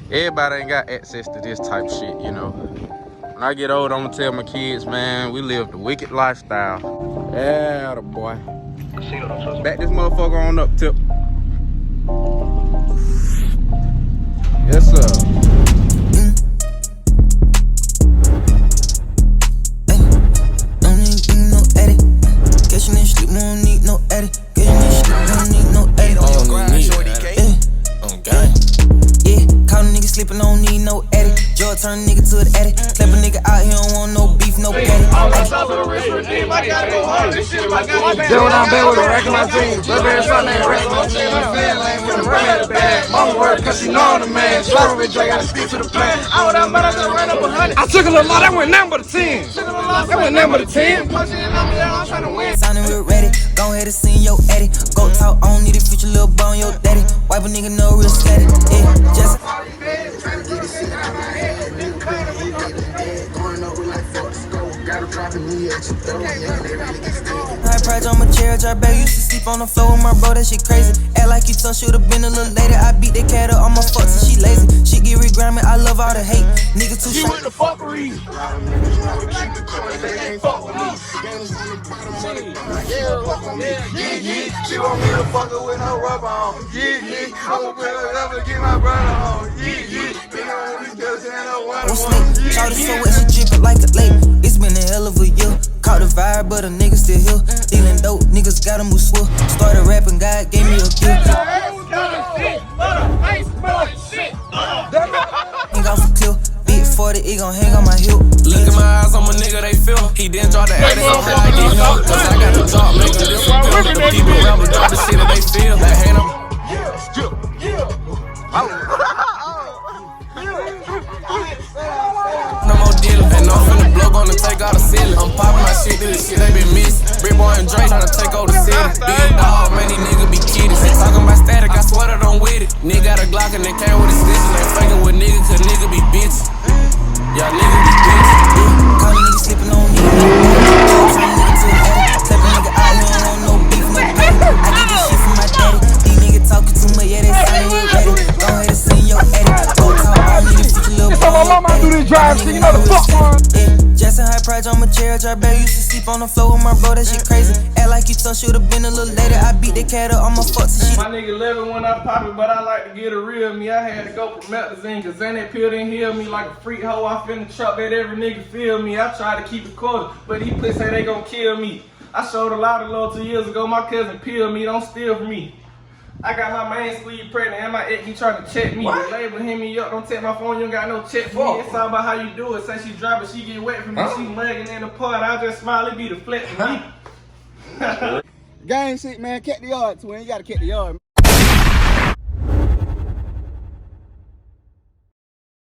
Everybody ain't got access to this type shit, you know. When I get old, I'm gonna tell my kids, man, we live the wicked lifestyle. Yeah, the boy. Back this motherfucker on up, Tip. Yes, sir. Sleeping, don't need no edit. Joe turn nigga to an edit. Clap a nigga out, he don't want no beef, no patty. I'm on top of the wrist for the team. I gotta go hard. This shit, I got Then when I'm back with a rack in my jeans, Burberry something ain't rack. Mama work cause she know I'm the man. Slurry with Dre, gotta stick to the plan. I would have ran up 100. I took a little lot, that went nothing but a 10. That went nothing but a 10. Punching on me, I'm trying to win. Sounding real ready. Go ahead and sing your edit. Go talk, I don't need a future little bone, your daddy. Wipe a nigga no real steady. Yeah, just. High price on my chair, drop back. Used to sleep on the floor with my bro, that shit crazy. Act like you tough, should've been a little later. I beat that cat up on my fuck till she lazy. She get re-gramming, I love all the hate. Nigga too You short. with the fuckery. She want me to fuck her with no rubber on. I'ma put her up and get my brother on. Shawty so wet, she drippin' like a lake. It's been a hell of a year. Caught the vibe, but a nigga still here. Dealing dope, niggas gotta move swift. Started rapping, God gave me a gift. Hang off a cliff, big 40, it gon' hang on my hip. Look at my eyes on my nigga, they feel. He didn't drop the ass, so I get help. Cause I got the drop, make a difference. The people around me drop the shit that they feel. Like, hey, no more dealing, and I'm finna blow, gonna take out the ceiling. I'm popping my shit, this shit they been missing. Big boy and Dre tryna take over the city. Big dog, man, these niggas be kidding. She talking about static, I swear that I'm with it. Nigga got a Glock and they came with a stitches. Ain't fucking with niggas, cause nigga be bitches. Y'all niggas be bitches. Call a nigga slipping on me. Turn nigga to an addict. Clap a nigga out, he don't want no beef, no patty. I get this shit from my daddy. These niggas talking too much, yeah, they sound real ready. Go ahead and sing your edit. Go talk, I don't need a future little boy. My mama do this drive shit, you know the fuck one. Just a high price on my chair, drop back. Used to sleep on the floor with my bro, that shit crazy. Act like you tough, should've been a little later. I beat that cat up on my fuck till she. My nigga love it when I pop it, but I like to get a real me. I had to go for Metazine, cause then that pill didn't heal me like a freak hoe. I finna truck that every nigga feel me. I try to keep it quarter, but these pussies say they gon' kill me. I showed a lot of love 2 years ago. My cousin peeled me, don't steal from me. I got my main squeeze pregnant and my ex, he trying to check me. The label hit me up, don't take my phone, you don't got no check for me. It's all about how you do it. Say she drop it, she get wet for me. She mugging in the part, I just smile, it be the flex for me. Gang shit, man. Cat the yard, twin. You gotta cat the yard.